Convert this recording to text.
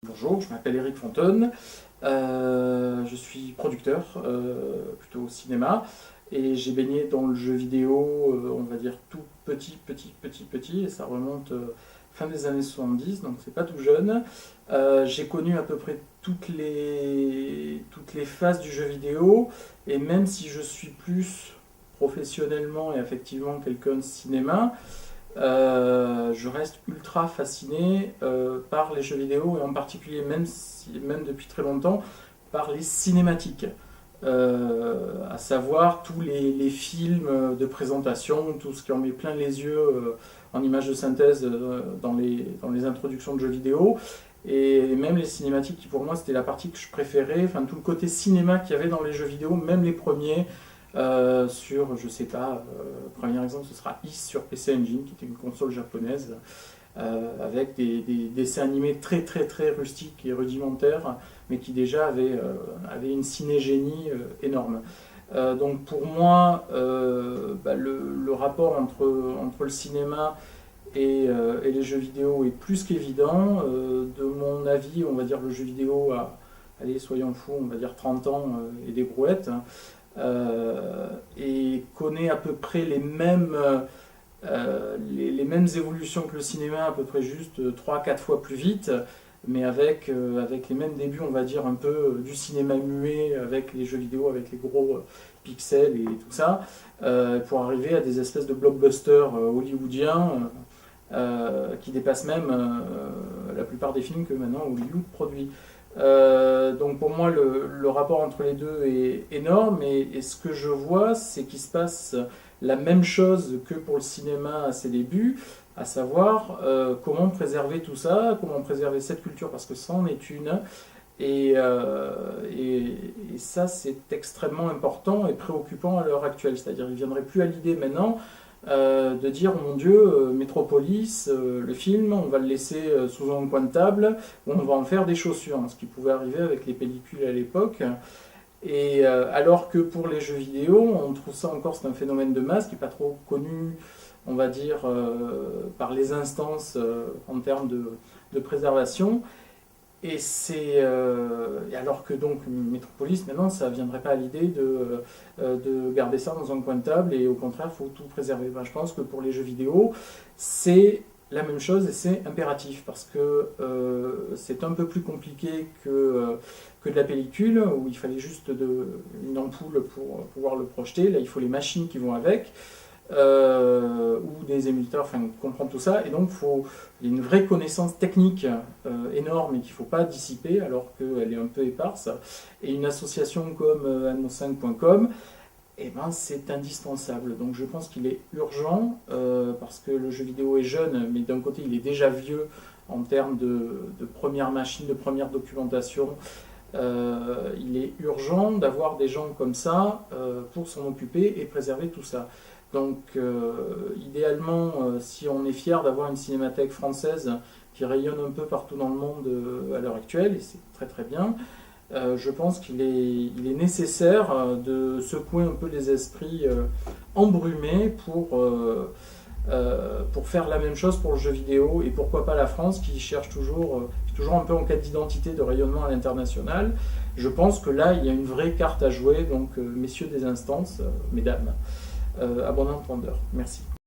Bonjour, je m'appelle Eric Fontaine, je suis producteur, plutôt au cinéma, et j'ai baigné dans le jeu vidéo, on va dire tout petit, et ça remonte fin des années 70, donc c'est pas tout jeune. J'ai connu à peu près toutes les phases du jeu vidéo, et même si je suis plus professionnellement et effectivement quelqu'un de cinéma, je reste ultra fasciné par les jeux vidéo et en particulier, même depuis très longtemps, par les cinématiques. À savoir tous les films de présentation, tout ce qui en met plein les yeux en images de synthèse dans les introductions de jeux vidéo. Et même les cinématiques qui pour moi c'était la partie que je préférais, enfin tout le côté cinéma qu'il y avait dans les jeux vidéo, même les premiers, sur, je sais pas, premier exemple, ce sera Is sur PC Engine, qui était une console japonaise, avec des dessins animés très rustiques et rudimentaires, mais qui déjà avaient une cinégénie énorme. Donc pour moi, le rapport entre le cinéma et les jeux vidéo est plus qu'évident. De mon avis, on va dire le jeu vidéo a, allez, soyons fous, on va dire 30 ans et des brouettes, et connaît à peu près les mêmes évolutions que le cinéma, à peu près juste 3-4 fois plus vite, mais avec les mêmes débuts, on va dire, un peu du cinéma muet, avec les jeux vidéo, avec les gros pixels et tout ça, pour arriver à des espèces de blockbusters hollywoodiens qui dépassent même la plupart des films que maintenant Hollywood produit. Donc pour moi, le rapport entre les deux est énorme, et ce que je vois, c'est qu'il se passe la même chose que pour le cinéma à ses débuts, à savoir comment préserver tout ça, comment préserver cette culture, parce que ça en est une, et ça c'est extrêmement important et préoccupant à l'heure actuelle. C'est-à-dire il ne viendrait plus à l'idée maintenant de dire mon Dieu, Metropolis, le film, on va le laisser sous un coin de table, ou on va en faire des chaussures, ce qui pouvait arriver avec les pellicules à l'époque. Et alors que pour les jeux vidéo, on trouve ça encore, c'est un phénomène de masse qui n'est pas trop connu, on va dire, par les instances en termes de préservation. Et alors que donc Metropolis, maintenant, ça ne viendrait pas à l'idée de garder ça dans un coin de table, et au contraire, il faut tout préserver. Ben, je pense que pour les jeux vidéo, c'est la même chose et c'est impératif, parce que c'est un peu plus compliqué que de la pellicule, où il fallait juste une ampoule pour pouvoir le projeter. Là, il faut les machines qui vont avec. Ou des émulteurs, enfin comprendre tout ça, et donc il y a une vraie connaissance technique énorme et qu'il ne faut pas dissiper alors qu'elle est un peu éparse, et une association comme anno5.com, eh ben, c'est indispensable. Donc je pense qu'il est urgent, parce que le jeu vidéo est jeune, mais d'un côté il est déjà vieux en termes de première machine, de première documentation. Il est urgent d'avoir des gens comme ça pour s'en occuper et préserver tout ça. Donc idéalement, si on est fier d'avoir une cinémathèque française qui rayonne un peu partout dans le monde à l'heure actuelle, et c'est très bien, je pense qu'il est nécessaire de secouer un peu les esprits embrumés pour faire la même chose pour le jeu vidéo, et pourquoi pas la France qui cherche toujours un peu en quête d'identité, de rayonnement à l'international. Je pense que là, il y a une vraie carte à jouer, donc messieurs des instances, mesdames, à bon entendeur. Merci.